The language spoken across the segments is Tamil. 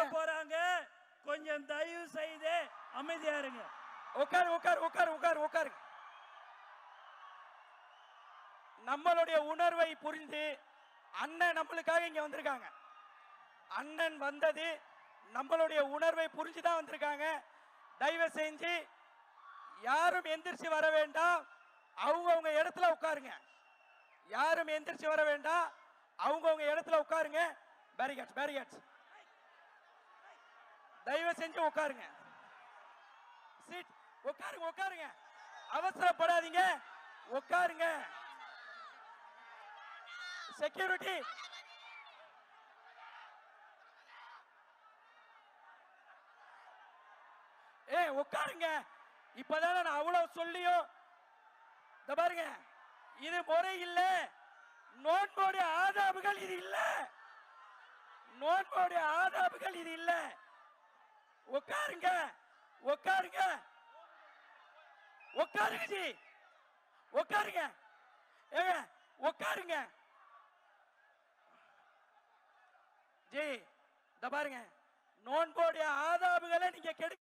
ஓத போறாங்க. கொஞ்சம் தயவு செய்து அமைதியா இருங்க. உட்காரு. நம்மளுடைய உணர்வை புரிந்து அண்ணன் நம்மளுக்காக இங்க வந்திருக்காங்க. அண்ணன் வந்தது நம்மளுடைய உணர்வை புரிஞ்சுதான் வந்திருக்காங்க. தயவு செஞ்சு யாரும் எந்திரிச்சு வர வேண்டாம். அவங்கவுங்க இடத்துல உட்காருங்க. யாரும் எந்திரிச்சு வர வேண்டாம். அவங்கவுங்க இடத்துல உட்காருங்க. பேரிகேட்ஸ் தயவு செஞ்சு உட்காருங்க. சீட் உட்காருங்க. அவசரப்படாதீங்க. உட்காருங்க. செக்யூரிட்டி உட்காருங்க. இப்பதான் நான் அவ்வளவு சொல்லியும் பாருங்க, இது முறை இல்ல. நோன்போடைய ஆதாபுகள் இது இல்ல. உட்காருங்க ஜி. உட்காருங்க ஜி. பாருங்க, நோன்போடைய ஆதாபுகளை நீங்க கெடுக்க.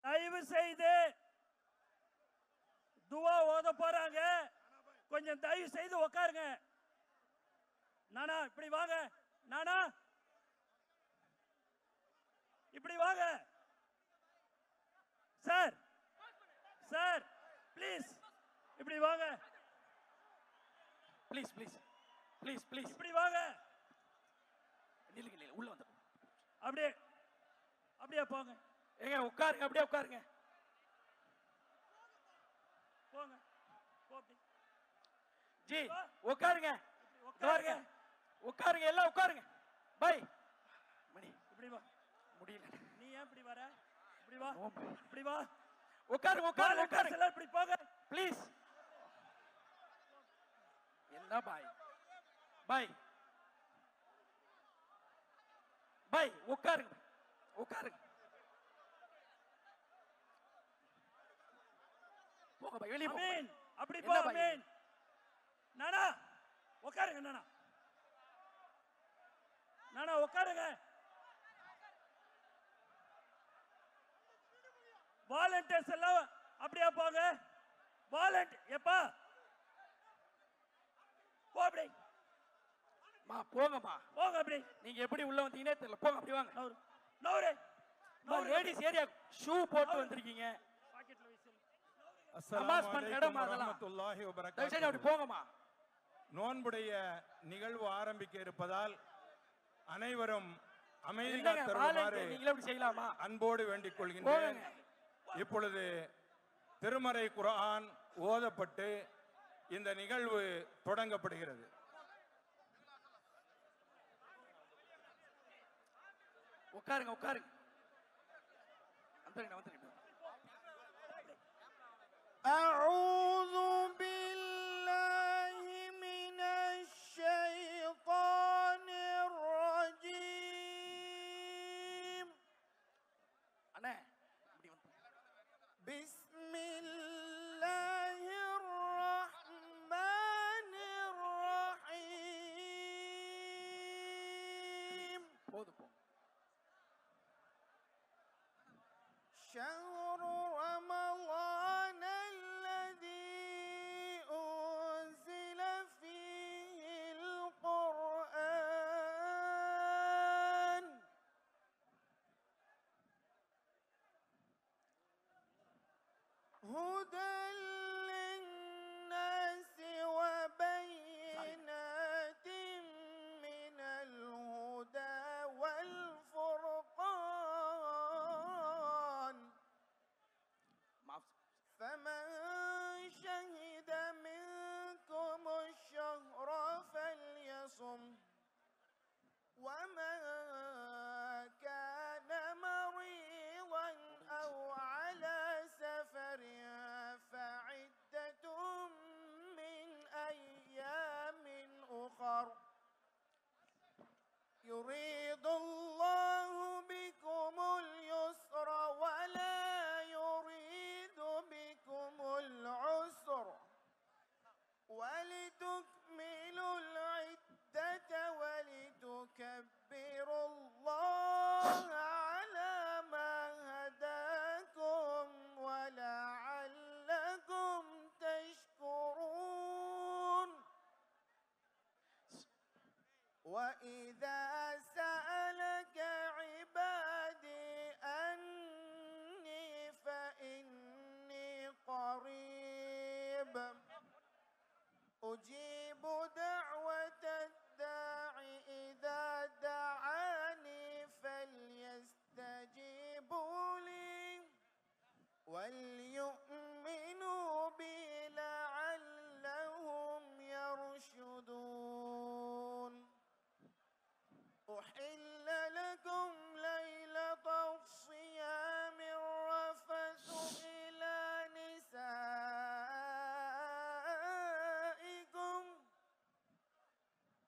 தயவு செய்து துவா ஓத போறாங்க. கொஞ்சம் தயவு செய்து உட்காருங்க. நானா இப்படி வாங்க. நானா இப்படி வாங்க. சார் ப்ளீஸ் இப்படி வாங்க. ப்ளீஸ் இப்படி வாங்க. உள்ள வந்து அப்படியே போங்க. உட்காருங்க. அப்படியே உட்காருங்க. போங்க. ஜி உட்காருங்க. எல்லாம் உட்காருங்க. பை மணி இப்படி வா. முடியல. நீ ஏன் இப்படி வர? இப்படி வா. உட்காருங்க. இப்படி போங்க ப்ளீஸ். என்ன பாய் உட்காருங்க. போங்க பாய், வெளிய போங்க. அப்படி போ. அமீன். நானா உட்காருங்க. நானா உட்காருங்க. வாலண்டியர்ஸ் எல்லாம் அப்படியே போங்க. எப்பா போ. அப்படி போங்கம்மா. போங்க. அப்படி நீங்க எப்படி உள்ள வந்தீங்கன்னே தெரியல. போங்க. அப்படி வாங்க. நவுரு. லேடிஸ் ஏரியா ஷூ போட்டு வந்திருக்கீங்க. பாக்கெட்ல வைஸ். அஸ்ஸலாமு அலைக்கும் வரஹ்மத்துல்லாஹி வ பரகாத்துஹு. அப்படி போங்கம்மா. நோன்புடைய நிகழ்வு ஆரம்பிக்க இருப்பதால் அனைவரும் அமைதி காத்தருமாறு அன்போடு வேண்டிக் கொள்கின்றேன். இப்பொழுது திருமறை குர்ஆன் ஓதப்பட்டு இந்த நிகழ்வு தொடங்கப்படுகிறது. உட்காருங்க. أعوذ بالله من الشيطان الرجيم. بسم الله الرحمن الرحيم. شهر رمضان الذي أنزل فيه القرآن هدى للناس وبينات ولتكملوا العدة ولتكبروا الله على ما هداكم ولعلكم تشكرون. وإذا سألك عبادي أني فإني قريب أجيب دعوة الداع إذا دعاني فليستجيبوا لي وليؤمنوا بي لعلهم يرشدون. أحل لكم ليلة الصيام الرفث إلى نسائكم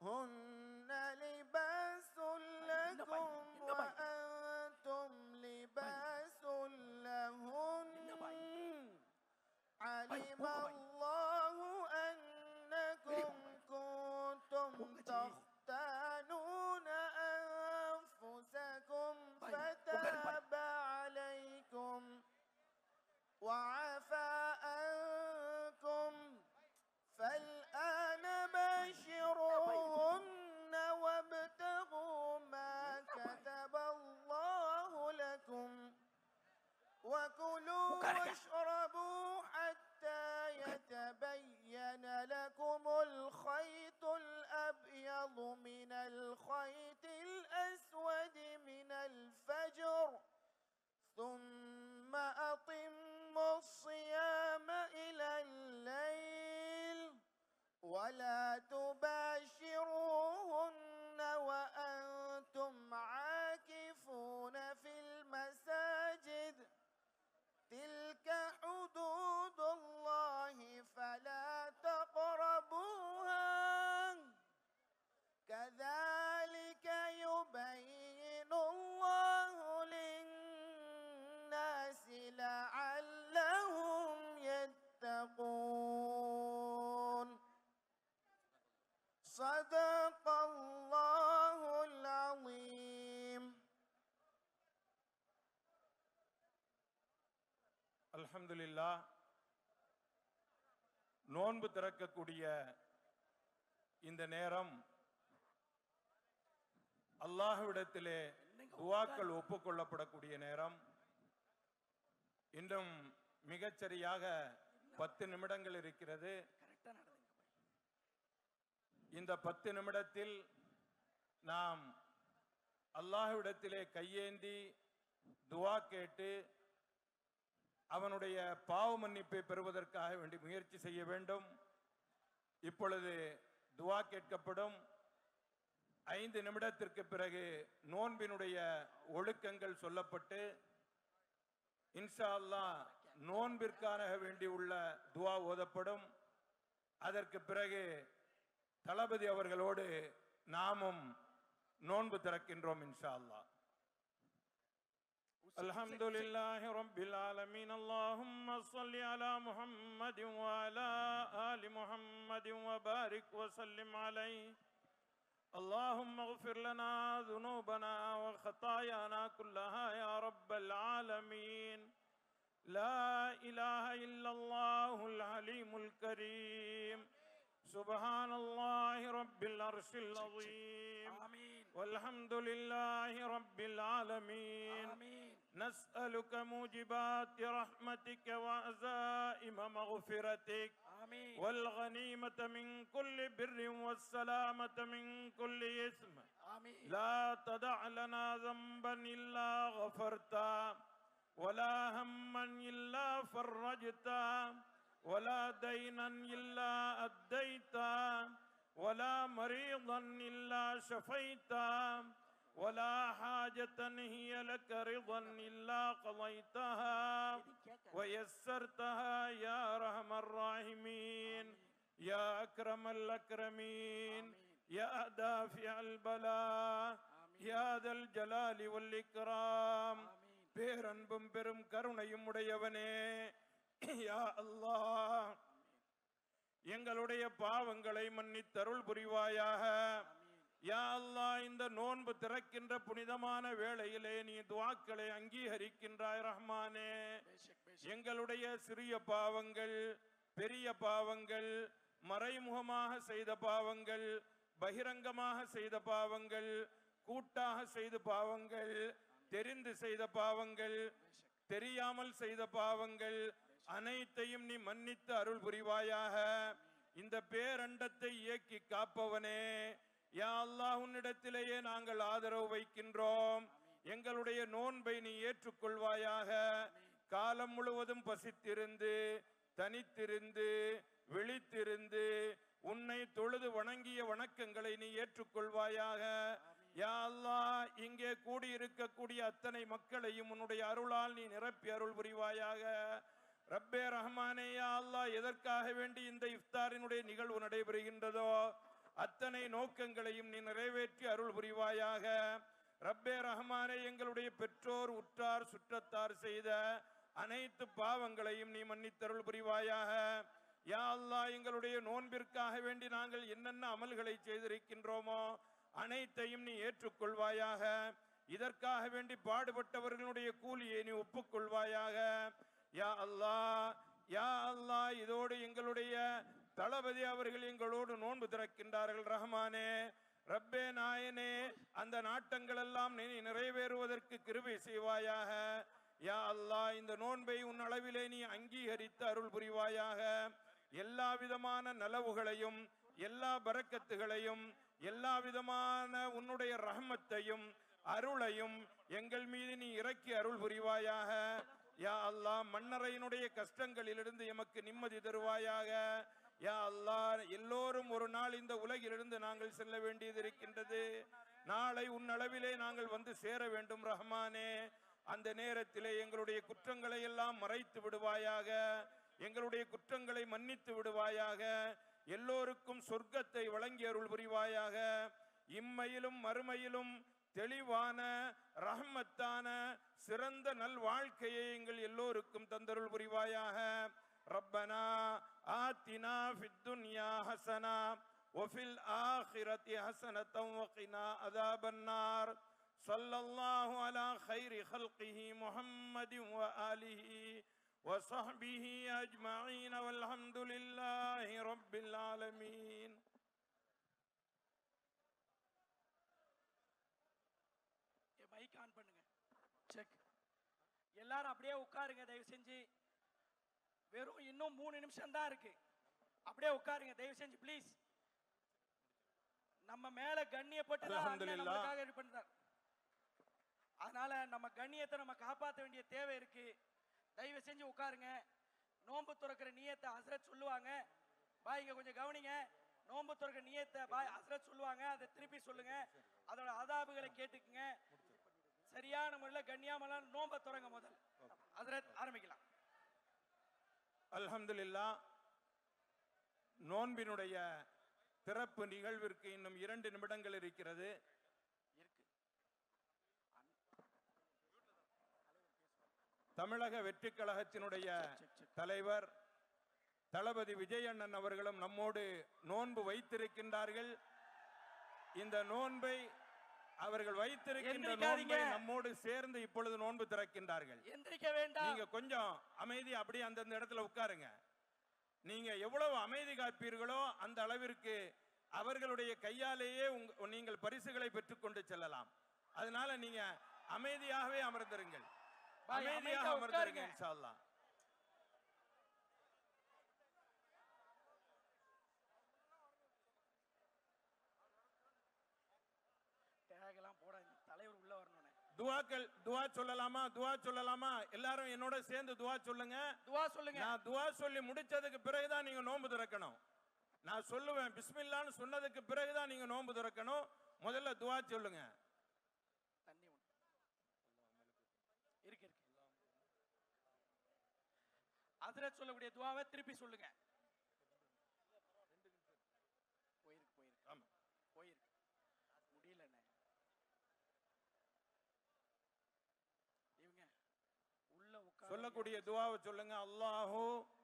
هن لباس لكم وأنتم لباس لهن. علم الله أنكم كنتم تختانون أنفسكم فتاب عليكم وعفى عنكم فالآن باشروهن وابتغوا ما كتب الله لكم وكلوا واشربوا حتى يتبين لكم الخيط الأبيض من الخيط الأسود من الفجر ثم أتموا الصيام إلى الليل ولا تباشروهن وأنتم عاكفون في المساجد تلك حدود الله فلا تقربوها كذلك يبين الله للناس لعلهم يتقون. صدق الله العظيم. அல்ஹம்துலில்லாஹ். நோன்பு திறக்கக்கூடிய இந்த நேரம் அல்லாஹ்விடத்திலே துஆக்கள் ஒப்புக்கொள்ளப்படக்கூடிய நேரம். இன்னும் மிகச்சரியாக 10 நிமிடங்கள் இருக்கிறது. இந்த 10 நிமிடத்தில் நாம் அல்லாஹ்விடத்திலே கையேந்தி துஆ கேட்டு அவனுடைய பாவ மன்னிப்பை பெறுவதற்காக வேண்டி முயற்சி செய்ய வேண்டும். இப்பொழுது துஆ கேட்கப்படும். 5 நிமிடத்திற்கு பிறகு நோன்பினுடைய ஒழுக்கங்கள் சொல்லப்பட்டு இன்ஷா அல்லாஹ் நோன்பிற்காக வேண்டி உள்ள துஆ ஓதப்படும். அதற்கு பிறகு தளபதி அவர்களோடு நாமும் நோன்பு திறக்கின்றோம் இன்ஷா அல்லாஹ். الحمد لله رب العالمين اللهم صل على محمد وعلى آل محمد وبارك وسلم عليه اللهم اغفر لنا ذنوبنا وخطايانا كلها يا رب العالمين لا إله إلا الله العليم الكريم سبحان الله رب العرش العظيم والحمد لله رب العالمين نسألك موجبات رحمتك وعزائم مغفرتك والغنيمة من كل بر والسلامة من كل إثم لا تدع لنا ذنبا إلا غفرته ولا هما إلا فرجته ولا دينا إلا أديته ولا مريضا إلا شفيته ولا حاجة هي لك رضا إلا قضيتها ويسرتها يا أرحم الراحمين يا أكرم الأكرمين يا دافع البلاء يا ذا الجلال والإكرام பேரன்பும் பெரும் கருணையும் உடையவனே யா அல்லாஹ் எங்களுடைய பாவங்களை மன்னித்தருள் புரிவாயாக. யா அல்லாஹ், இந்த நோன்பு திறக்கின்ற புனிதமான வேளையிலே நீ துஆக்களை அங்கீகரிக்கின்றாய் ரஹ்மானே. எங்களுடைய சிறிய பாவங்கள், பெரிய பாவங்கள், மறைமுகமாக செய்த பாவங்கள், பகிரங்கமாக செய்த பாவங்கள், கூட்டாக செய்த பாவங்கள், தெரிந்து செய்த பாவங்கள், தெரியாமல் செய்த பாவங்கள் அனைத்தையும் நீ மன்னித்து அருள் புரிவாயாக. இந்த பேரண்டத்தை இயக்கி காப்பவனே, யா அல்லாஹ், உன்னிடத்திலேயே நாங்கள் ஆதரவு வைக்கின்றோம். எங்களுடைய நோன்பை நீ ஏற்றுக்கொள்வாயாக. காலம் முழுவதும் பசித்திருந்து, தனித்திருந்து, விழித்திருந்து உன்னை தொழுது வணங்கிய வணக்கங்களை நீ ஏற்றுக்கொள்வாயாக. யா அல்லாஹ், இங்கே கூடியிருக்கக்கூடிய அத்தனை மக்களையும் உன்னுடைய அருளால் நீ நிரப்பி அருள் புரிவாயாக. ரப்பே ரஹ்மானே, யா அல்லாஹ், எதற்காக வேண்டி இந்த இஃப்தாரினுடைய நிகழ்வு நடைபெறுகின்றதோ அத்தனை நோக்கங்களையும் நீ நிறைவேற்றி அருள் புரிவாயாக. ரப்பே ரஹ்மானே, எங்களுடைய பெற்றோர், உற்றார், சுற்றத்தார் செய்த அனைத்து பாவங்களையும் நீ மன்னித்தருள் புரிவாயாக. யா அல்லாஹ், எங்களுடைய நோன்பிற்காக வேண்டி நாங்கள் என்னென்ன அமல்களை செய்திருக்கின்றோமோ அனைத்தையும் நீ ஏற்றுக்கொள்வாயாக. இதற்காக வேண்டி பாடுபட்டவர்களுடைய கூலியை நீ ஒப்புக்கொள்வாயாக. யா அல்லாஹ், யா அல்லாஹ், இதோடு எங்களுடைய தளபதி அவர்கள் எங்களோடு நோன்பு திறக்கின்றார்கள் ரஹ்மானே. ரப்பே நாயனே, அந்த நாட்டங்கள் எல்லாம் நீ நிறைவேறுவதற்கு கிருபை செய்வாயாக. யா அல்லாஹ், இந்த நோன்பை உன் அளவிலே நீ அங்கீகரித்து அருள் புரிவாயாக. எல்லா விதமான நலவுகளையும், எல்லா பரக்கத்துகளையும், எல்லா விதமான உன்னுடைய ரஹ்மத்தையும் அருளையும் எங்கள் மீது நீ இறக்கி அருள் புரிவாயாக. யா அல்லாஹ், மன்னரையினுடைய கஷ்டங்களிலிருந்து எமக்கு நிம்மதி தருவாயாக. யா அல்லாஹ், எல்லோரும் ஒரு நாள் இந்த உலகிலிருந்து நாங்கள் செல்ல வேண்டியது இருக்கின்றது. நாளை உன் அளவிலே நாங்கள் வந்து சேர வேண்டும் ரஹ்மானே. அந்த நேரத்திலே எங்களுடைய குற்றங்களை எல்லாம் மறைத்து விடுவாயாக. எங்களுடைய குற்றங்களை மன்னித்து விடுவாயாக. எல்லோருக்கும் சொர்க்கத்தை வழங்கி அருள் புரிவாயாக. இம்மையிலும் மறுமையிலும் தெளிவான ரஹ்மத்தான சிறந்த நல் வாழ்க்கையை எங்கள் எல்லோருக்கும் தந்தருள் புரிவாயாக. ரப்பனா ஆத்தினா ஃபித் துன்யா ஹஸனா வஃபில் ஆখিরাতি ஹஸனத்தன் வகினா அஸாபன்னார். ஸல்லல்லாஹு அலா கைரி ஹல்கிஹி முஹம்மதின் வ ஆலிஹி وصحبه أجمعين والحمد لله رب العالمين. மைக் ஆன் பண்ணுங்க. செக். எல்லாரும் அப்படியே உட்காருங்க தயவு செஞ்சு. வெறும் இன்னும் 3 நிமிஷம் தான் இருக்கு. அப்படியே உட்காருங்க தயவு செஞ்சு ப்ளீஸ். நம்ம மேல கண்ணியப்பட்டு நமக்காக இது பண்றார். அதனால நம்ம கண்ணியத்தை நம்ம காப்பாற்ற வேண்டிய தேவை இருக்கு. தயவு செஞ்சு உட்காருங்க. நோன்பு துறக்கிற நியத்தை ஹஸ்ரத் சொல்லுவாங்க. பாய் இங்க கொஞ்சம் கவனிங்க. நோன்பு துறக்கிற நியத்தை பாய் ஹஸ்ரத் சொல்லுவாங்க. அதை திருப்பி சொல்லுங்க. அதோட ஆதாபுகளை கேட்டுக்குங்க. சரியான முறையில் கண்ணியமான நோன்பை துறங்க. முதல் ஹஸ்ரத் ஆரம்பிக்கலாம். அல்ஹம்துலில்லாஹ், நோன்பினுடைய திறப்பு நிகழ்விற்கு இன்னும் 2 நிமிடங்கள் இருக்கிறது. தமிழக வெற்றி கழகத்தினுடைய தலைவர் தளபதி விஜயண்ணன் அவர்களும் நம்மோடு நோன்பு வைத்திருக்கின்றார்கள். இந்த நோன்பை அவர்கள் வைத்திருக்கின்ற நோன்பை நம்மோடு சேர்ந்து இப்பொழுது நோன்பு திறக்கின்றார்கள். எந்திரிக்க வேண்டாம். நீங்க கொஞ்சம் அமைதி அப்படியே அந்தந்த இடத்துல உட்காருங்க. நீங்க எவ்வளவு அமைதி காப்பீர்களோ அந்த அளவிற்கு அவர்களுடைய கையாலேயே நீங்கள் பரிசுகளை பெற்றுக்கொண்டு செல்லலாம். அதனால நீங்க அமைதியாகவே அமர்ந்திருங்கள். அமைதியாக அமர்ந்திருங்க இன்ஷா அல்லாஹ். டேகெல்லாம் போட தலைவர் உள்ள வரணும். துவா சொல்லலாமா? துவா சொல்லலாமா? எல்லாரும் என்னோட சேர்ந்து துவா சொல்லுங்க. துவா சொல்லுங்க. நான் துவா சொல்லி முடிச்சதுக்கு பிறகுதான் நீங்க நோன்பு திறக்கணும். நான் சொல்லுவேன் பிஸ்மில்லான்னு சொன்னதுக்கு பிறகுதான் நீங்க நோன்பு திறக்கணும். முதல்ல துவா சொல்லுங்க. தண்ணி இருக்கு. ஹஸ்ரத் சொல்லக்கூடிய துவாவை திருப்பி சொல்லுங்க. போயிருக்கு. ஆமா போயிருக்கு. முடியலண்ணே. இவங்க உள்ள உட்கார சொல்லக்கூடிய துஆவை சொல்லுங்க. அல்லாஹு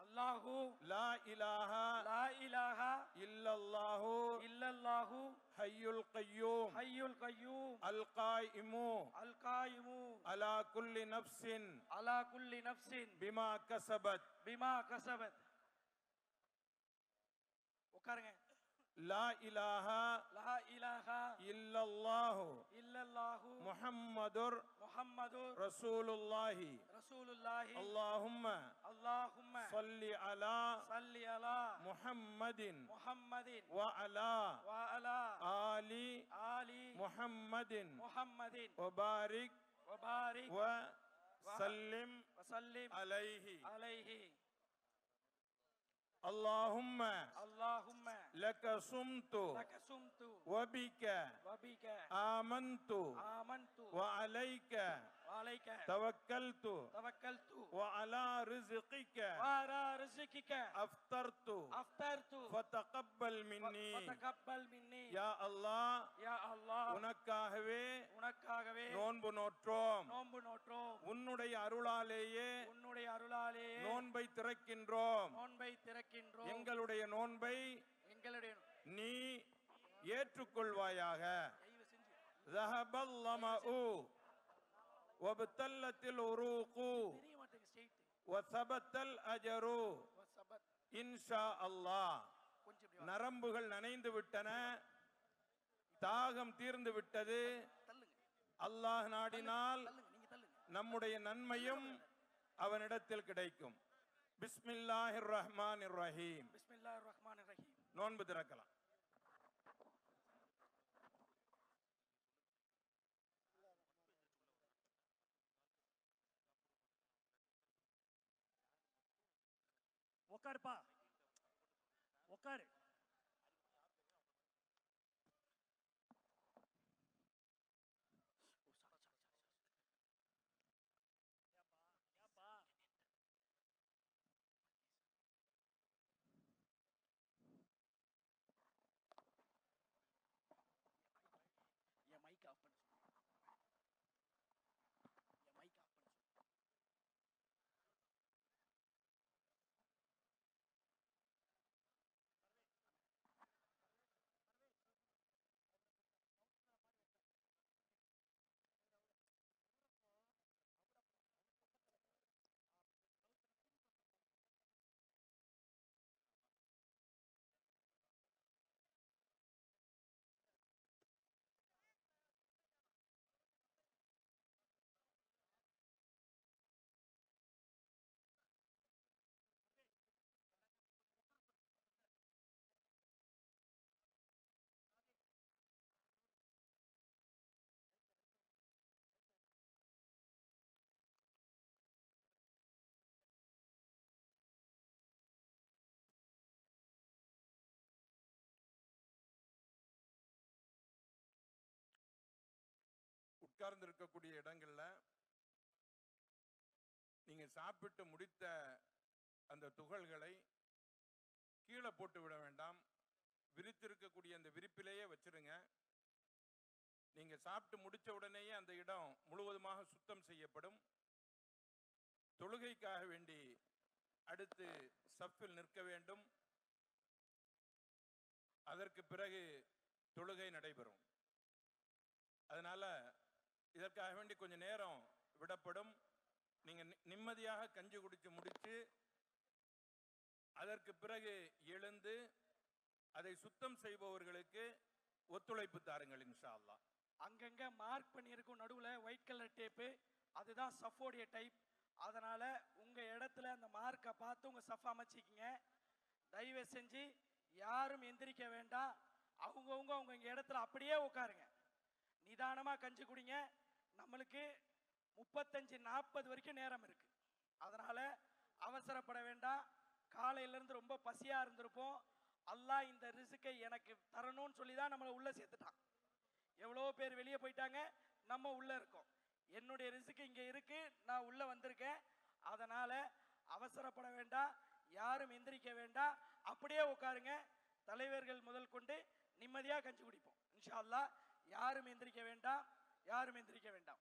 அல்லாஹு லா இலாஹா லா இலாஹா இல்லல்லாஹு இல்லல்லாஹு ஹய்யுல் கய்யூம் ஹய்யுல் கய்யூம் அல் காயிமு அல் காயிமு அலா குல்லி நஃப்ஸின் அலா குல்லி நஃப்ஸின் பிமா கஸபத். பிமா கஸபத். உட்காருங்க. லா இலாஹா லா இலாஹா இல்லல்லாஹு இல்லல்லாஹு முஹம்மதுர் முஹம்மதுர் ரசூலுல்லாஹி ரசூலுல்லாஹி அல்லாஹும்ம அல்லாஹும்ம ஸல்லி அலா ஸல்லி அலா முஹம்மதின் முஹம்மதின் வ அலா வ அலா ஆலி ஆலி முஹம்மதின் முஹம்மதின் வ பாரிக் வ பாரிக் வ சல்லிம் வ சல்லிம் அலைஹி. அலைஹி. اللهم اللهم لك صمت لك صمت وبك وبك آمنت آمنت وعليك وعليك توكلت توكلت وعلى رزقك وعلى رزقك أفطرت أفطرت فتقبل مني فتقبل مني يا الله. يا الله உனக்காகவே உனக்காகவே நோன்பு நோற்றோம். நோன்பு நோற்றோம். உன்னுடைய அருளாலேயே உன்னுடைய அருளாலே நோன்பை திறக்கின்றோம். நோன்பை திறக்கின்றோம். எங்களுடைய நோன்பை எங்களுடைய நீ ஏற்றுக்கொள்வாயாக. தயவு செஞ்சு ذهب الظمأ وابتلت العروق தெரிய மாட்டேங்க ஸ்ட்ரைட் وثبت الأجر வசபத். إن شاء الله. கொஞ்சம் இப்படி நரம்புகள் நனைந்து விட்டன, தாகம் தீர்ந்து விட்டது. தள்ளுங்க அல்லாஹ் நாடினால் தள்ளுங்க நீங்க தள்ளுங்க. நம்முடைய நன்மையும் அவனிடத்தில் கிடைக்கும். பிஸ்மில்லாஹிர் ரஹ்மானிர் ரஹீம். பிஸ்மில்லாஹிர் ரஹ்மானிர் ரஹீம். நோன்பு திறக்கலாம். உக்காருப்பா, உக்காரு. என் மைக் ஆஃப் பண்ண சொல்லு. என் மைக் ஆஃப் பண்ண சொல்லு. உட்கார்ந்து இருக்கக்கூடிய இடங்கள்ல நீங்க சாப்பிட்டு முடித்த அந்த துகள்களை கீழே போட்டு விட வேண்டாம். விரித்திருக்கக்கூடிய அந்த விரிப்பிலேயே வச்சிருங்க. நீங்க சாப்பிட்டு முடிச்ச உடனேயே அந்த இடம் முழுவதுமாக சுத்தம் செய்யப்படும். தொழுகைக்காக வேண்டி அடுத்து சஃபில் நிற்க வேண்டும். அதற்கு பிறகு தொழுகை நடைபெறும். அதனால இதற்காக வேண்டி கொஞ்சம் நேரம் விடப்படும். நீங்க நிம்மதியாக கஞ்சி குடிச்சு முடிச்சு அதற்கு பிறகு எழுந்து அதை சுத்தம் செய்பவர்களுக்கு ஒத்துழைப்பு தாருங்கள் இன்ஷா அல்லாஹ். அங்கங்க மார்க் பண்ணியிருக்கும் நடுவுல ஒயிட் கலர் டேப்பு, அதுதான் சஃபோடைய டைப். அதனால உங்க இடத்துல அந்த மார்க்கை பார்த்து உங்க சஃப் அமைச்சிக்கிங்க. தயவு செஞ்சு யாரும் எந்திரிக்க வேண்டாம். அவங்கவுங்க அவங்க இடத்துல அப்படியே உட்காருங்க. நிதானமா கஞ்சி குடிங்க. நம்மளுக்கு 35-40 வரைக்கும் நேரம் இருக்கு. அதனால அவசரப்பட வேண்டாம். காலையிலேருந்து ரொம்ப பசியா இருந்திருப்போம். அல்லாஹ் இந்த ரிஸ்கை எனக்கு தரணும்னு சொல்லி தான் நம்மளை உள்ள சேர்த்துட்டான். எவ்வளோ பேர் வெளியே போயிட்டாங்க, நம்ம உள்ள இருக்கோம். என்னுடைய ரிஸ்க் இங்க இருக்கு, நான் உள்ள வந்திருக்கேன். அதனால அவசரப்பட வேண்டாம், யாரும் எந்திரிக்க வேண்டாம், அப்படியே உட்காருங்க. தலைவர்கள் முதல் கொண்டு நிம்மதியா கஞ்சி குடிப்போம் இன்ஷா அல்லாஹ். யாரும் எந்திரிக்க வேண்டாம், யாரும் எந்திரிக்க வேண்டாம்.